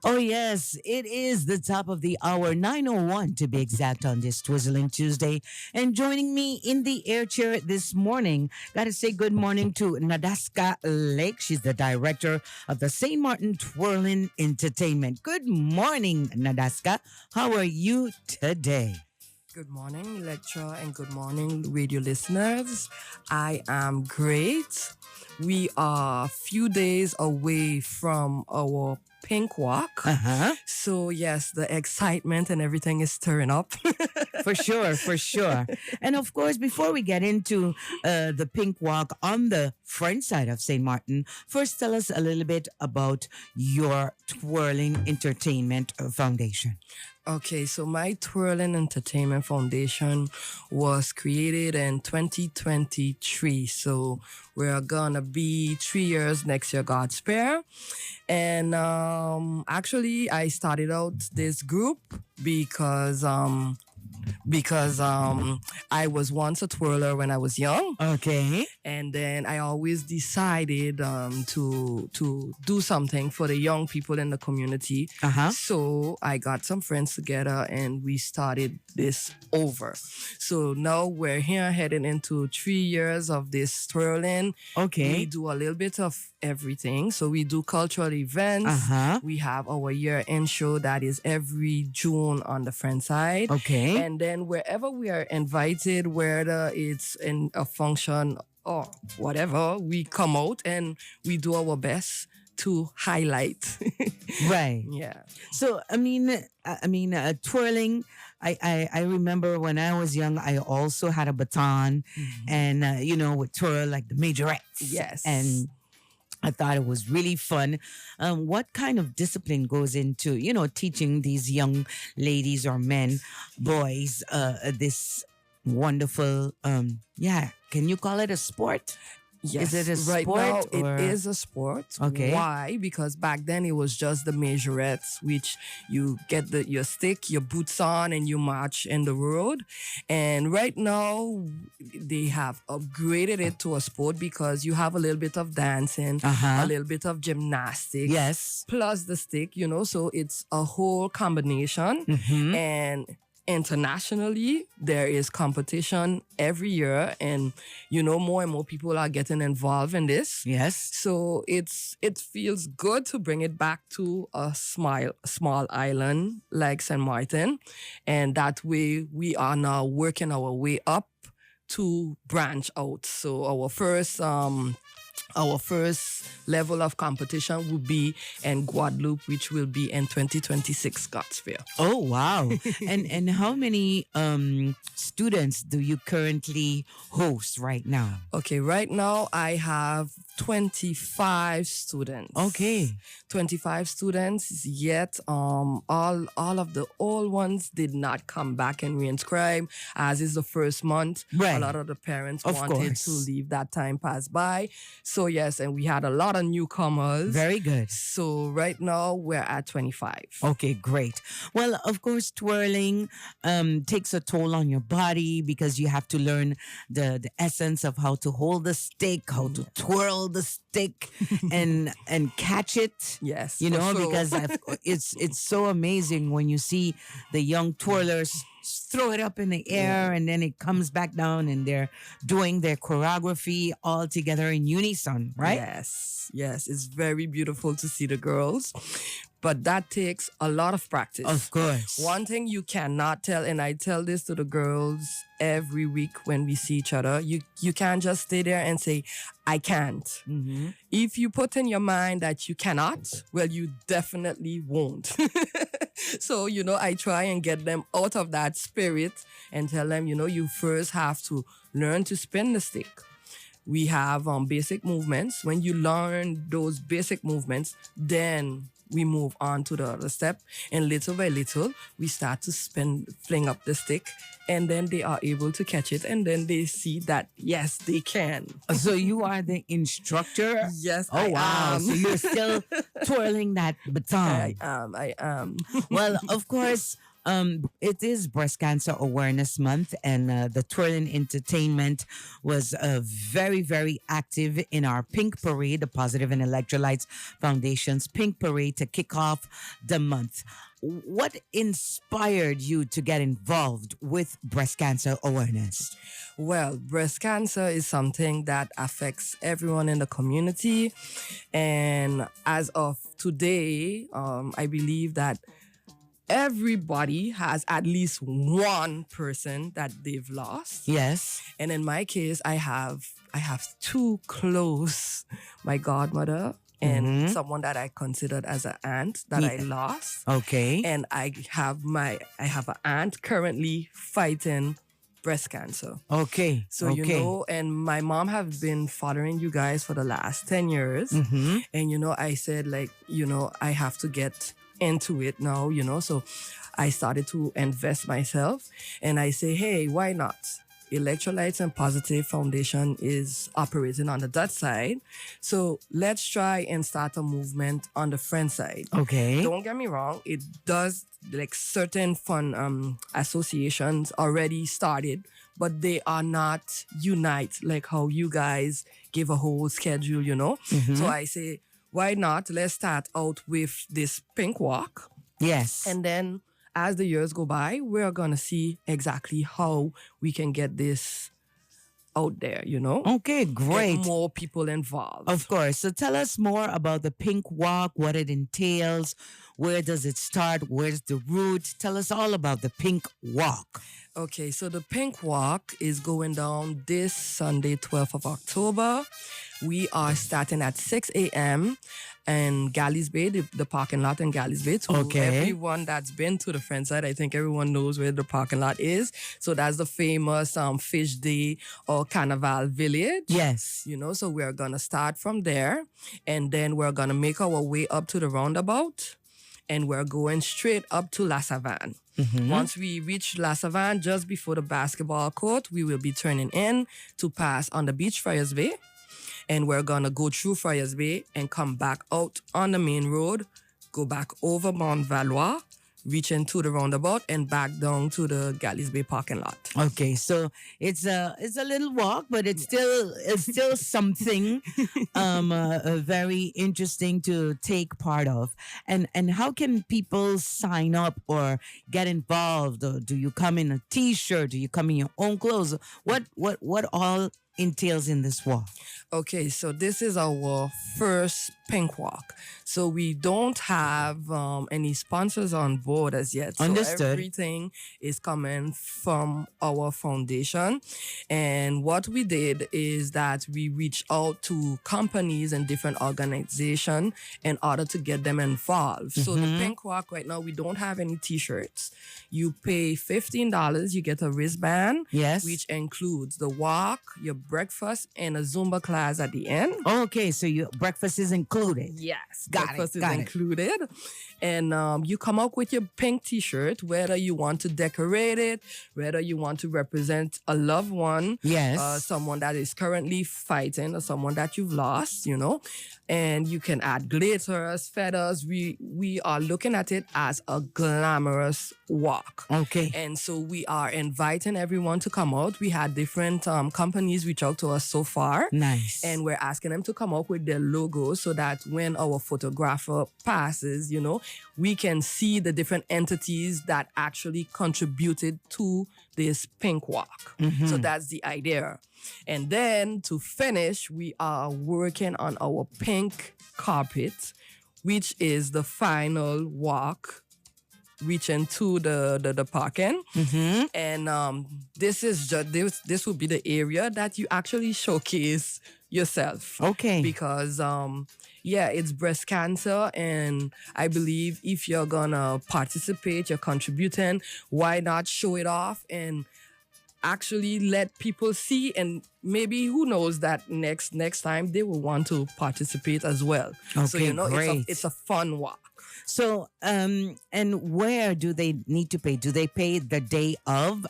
Oh, yes, it is the top of the hour, 9:01 to be exact, on this Twizzling Tuesday. And joining me in the air chair this morning, got to say good morning to Nadaska Lake. She's the director of the Saint-Martin Twirling Entertainment. Good morning, Nadaska. How are you today? Good morning, Electra, and good morning, radio listeners. I am great. We are a few days away from our pink walk. Uh-huh. So, yes, the excitement and everything is stirring up. For sure, for sure. And of course, before we get into the pink walk on the French side of St. Martin, first tell us a little bit about your Twirling Entertainment Foundation. Okay, so my Twirling Entertainment Foundation was created in 2023. So we're gonna be 3 years next year, God spare. And actually, I started out this group because I was once a twirler when I was young, Okay. and then I always decided to do something for the young people in the community. Uh-huh. So I got some friends together and we started this over. So now we're here heading into 3 years of this twirling. We Okay. do a little bit of everything. So we do cultural events. Uh-huh. We have our year-end show that is every June on the French side. Okay. And then wherever we are invited, whether it's in a function or whatever, we come out and we do our best to highlight. Right. Yeah. So twirling. I remember when I was young, I also had a baton, and would twirl like the majorettes. Yes. And I thought it was really fun. What kind of discipline goes into, teaching these young ladies or men, boys, this wonderful, can you call it a sport? Yes, Is it a right now sport or- it is a sport. Okay. Why? Because back then it was just the majorettes, which you get your stick, your boots on, and you march in the road. And right now they have upgraded it to a sport because you have a little bit of dancing, Uh-huh. a little bit of gymnastics, Yes. plus the stick. So it's a whole combination. Mm-hmm. And internationally there is competition every year, and more and more people are getting involved in this. Yes. So it feels good to bring it back to a small island like Saint-Martin, and that way we are now working our way up to branch out. So our first level of competition will be in Guadeloupe, which will be in 2026, God's Fair. Oh, wow. and how many students do you currently host right now? Okay, right now I have 25 students. Okay. 25 students, yet all of the old ones did not come back and reinscribe, as is the first month. Right. A lot of the parents Of wanted course. to leave that time pass by. So yes, and we had a lot of newcomers. Very good. So right now we're at 25. Okay, great. Well, of course, twirling takes a toll on your body because you have to learn the essence of how to hold the stick, how to twirl the stick, and catch it. Yes, You for know, sure. because it's so amazing when you see the young twirlers throw it up in the air and then it comes back down and they're doing their choreography all together in unison, right? Yes, it's very beautiful to see the girls, but that takes a lot of practice. Of course. One thing you cannot tell, and I tell this to the girls every week when we see each other, you can't just stay there and say, I can't. Mm-hmm. If you put in your mind that you cannot, well, you definitely won't. So, I try and get them out of that spirit and tell them, you first have to learn to spin the stick. We have basic movements. When you learn those basic movements, then we move on to the other step. And little by little, we start to fling up the stick. And then they are able to catch it. And then they see that, yes, they can. So you are the instructor? Yes, Oh, I wow. am. So you're still twirling that baton. I am. Well, of course, It is Breast Cancer Awareness Month, and the Twirling Entertainment was very, very active in our Pink Parade, the Positive and Electrolytes Foundation's Pink Parade to kick off the month. What inspired you to get involved with breast cancer awareness? Well, breast cancer is something that affects everyone in the community. And as of today, I believe that everybody has at least one person that they've lost. Yes. And in my case, I have two close, my godmother and someone that I considered as an aunt that I lost. Okay. And I have an aunt currently fighting breast cancer. Okay. So okay. And my mom have been following you guys for the last 10 years. And I said, like, I have to get into it now, so I started to invest myself, and I say, hey, why not? Electrolytes and Positive Foundation is operating on the Dutch side, so let's try and start a movement on the French side. Okay. Don't get me wrong, it does, like, certain fun associations already started, but they are not unite like how you guys give a whole schedule. So I say, why not? Let's start out with this pink walk. Yes. And then as the years go by, we're going to see exactly how we can get this out there, Okay, great. Get more people involved. Of course. So tell us more about the Pink Walk, what it entails, where does it start, where's the route? Tell us all about the Pink Walk. Okay, so the Pink Walk is going down this Sunday, 12th of October. We are starting at 6 a.m. in Galisbay, the parking lot in Galisbay. To everyone that's been to the French side, I think everyone knows where the parking lot is. So that's the famous Fish Day or Carnival Village. Yes. So we're going to start from there, and then we're going to make our way up to the roundabout, and we're going straight up to La Savane. Once we reach La Savane, just before the basketball court, we will be turning in to pass on the beach Friars Bay. And we're going to go through Friars Bay and come back out on the main road, go back over Mont Valois, reach into the roundabout, and back down to the Galisbay parking lot. Okay, so it's a little walk, but it's still something very interesting to take part of. And how can people sign up or get involved? Or do you come in a T-shirt? Do you come in your own clothes? What all entails in this walk? Okay, so this is our first pink walk. So we don't have any sponsors on board as yet. So Understood. Everything is coming from our foundation. And what we did is that we reached out to companies and different organizations in order to get them involved. So the pink walk right now, we don't have any T-shirts. You pay $15, you get a wristband, Yes. which includes the walk, your breakfast, and a Zumba class at the end. Okay, so your breakfast is included. Yes, Got it, breakfast is got it. included. And you come up with your pink T-shirt, whether you want to decorate it, whether you want to represent a loved one, Yes. someone that is currently fighting or someone that you've lost, and you can add glitters, feathers. We are looking at it as a glamorous walk. Okay. And so we are inviting everyone to come out. We had different companies reach out to us so far. Nice. And we're asking them to come up with their logo so that when our photographer passes, we can see the different entities that actually contributed to this pink walk. So that's the idea. And then to finish, we are working on our pink carpet, which is the final walk reaching to the parking. And this is just this will be the area that you actually showcase yourself. Okay. Because it's breast cancer, and I believe if you're gonna participate, you're contributing, why not show it off and actually let people see, and maybe who knows that next time they will want to participate as well. Okay, So great. it's a fun walk. So, and where do they need to pay? Do they pay the day of?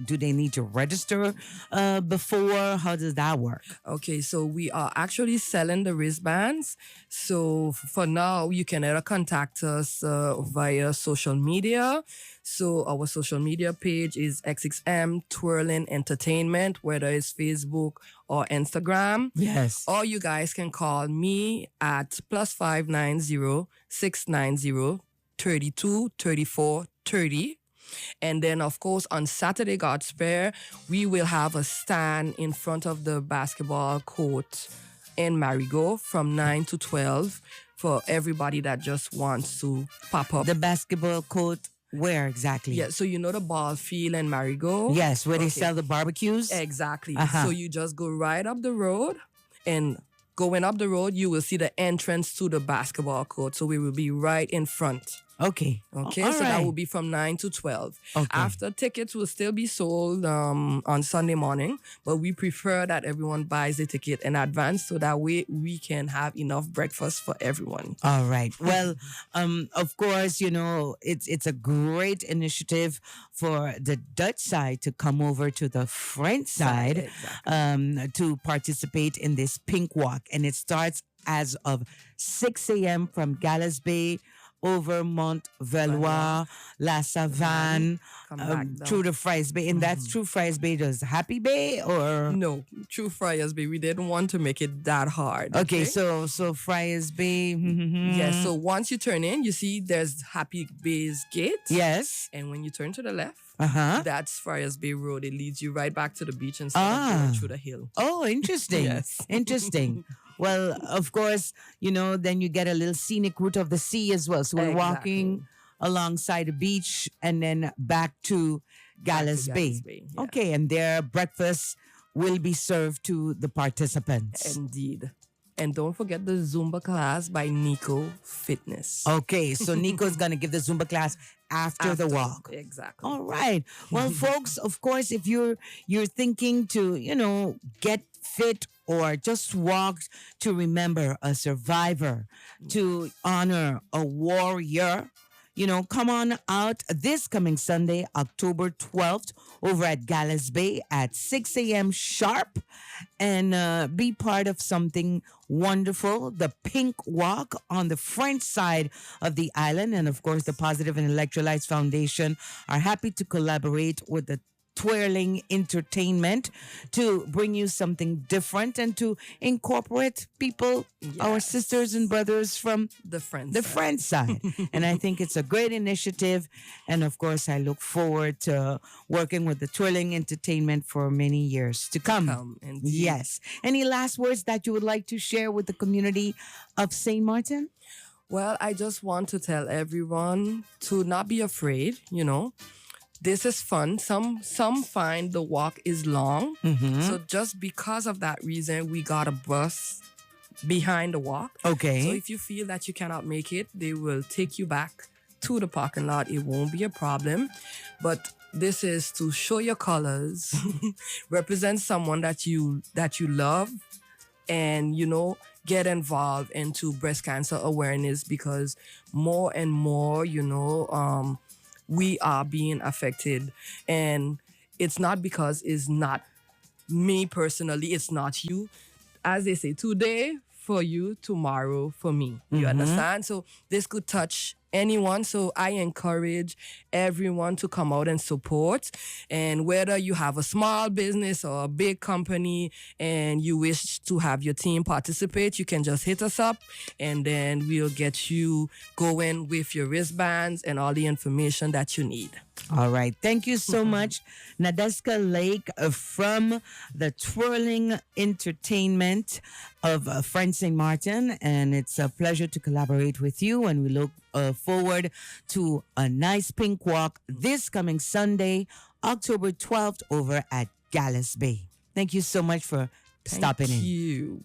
Do they need to register before? How does that work? Okay, so we are actually selling the wristbands. So for now, you can either contact us via social media. So our social media page is XXM Twirling Entertainment, whether it's Facebook or Instagram. Yes. Or you guys can call me at +590-690-323430. And then, of course, on Saturday, God's Fair, we will have a stand in front of the basketball court in Marigot from 9 to 12 for everybody that just wants to pop up. The basketball court, where exactly? Yeah, so you know the ball field in Marigot? Yes, where they sell the barbecues? Exactly. Uh-huh. So you just go right up the road, and going up the road, you will see the entrance to the basketball court. So we will be right in front. Okay. Okay, All so right. that will be from 9 to 12. Okay. After, tickets will still be sold on Sunday morning, but we prefer that everyone buys the ticket in advance so that way we can have enough breakfast for everyone. All right. Well, of course, you know, it's a great initiative for the Dutch side to come over to the French side to participate in this pink walk. And it starts as of 6 a.m. from Galisbay over Mont Velois, La Savane, Come back down. through the Fries Bay. And that's through Fries Bay. Does Happy Bay or? No, true Friars Bay. We didn't want to make it that hard. Okay, so Fries Bay. Yes, so once you turn in, you see there's Happy Bay's gate. Yes. And when you turn to the left, Uh-huh. that's Friars Bay Road. It leads you right back to the beach instead of going through the hill. Oh, interesting. Yes. Interesting. Well, of course, you know, then you get a little scenic route of the sea as well. So we're walking alongside the beach and then back to Galisbay. Yeah. Okay, and their breakfast will be served to the participants. Indeed. And don't forget the Zumba class by Nico Fitness. Okay, so Nico's going to give the Zumba class after the walk. Exactly. All right. Well, folks, of course, if you're thinking to, you know, get fit or just walk to remember a survivor, to honor a warrior, you know, come on out this coming Sunday, October 12th, over at Galisbay at 6 a.m. sharp, and be part of something wonderful. The Pink Walk on the French side of the island. And of course, the Positive and Electrolytes Foundation are happy to collaborate with the Twirling Entertainment to bring you something different and to incorporate people, our sisters and brothers from the French French side. And I think it's a great initiative. And of course, I look forward to working with the Twirling Entertainment for many years to come. Yes. Any last words that you would like to share with the community of Saint-Martin? Well, I just want to tell everyone to not be afraid, you know. This is fun. Some find the walk is long. So just because of that reason, we got a bus behind the walk. Okay. So if you feel that you cannot make it, they will take you back to the parking lot. It won't be a problem. But this is to show your colors, represent someone that you love, and, you know, get involved into breast cancer awareness, because more and more, you know, we are being affected. And it's not because it's not me personally, it's not you. As they say, today for you, tomorrow for me. You understand? So this could touch anyone. So I encourage everyone to come out and support. And whether you have a small business or a big company and you wish to have your team participate, you can just hit us up and then we'll get you going with your wristbands and all the information that you need. All right. Thank you so much, Nadeska Lake from the Twirling Entertainment of French Saint-Martin. And it's a pleasure to collaborate with you. And we look forward to a nice pink walk this coming Sunday, October 12th, over at Galisbay. Thank you so much for stopping in. Thank you.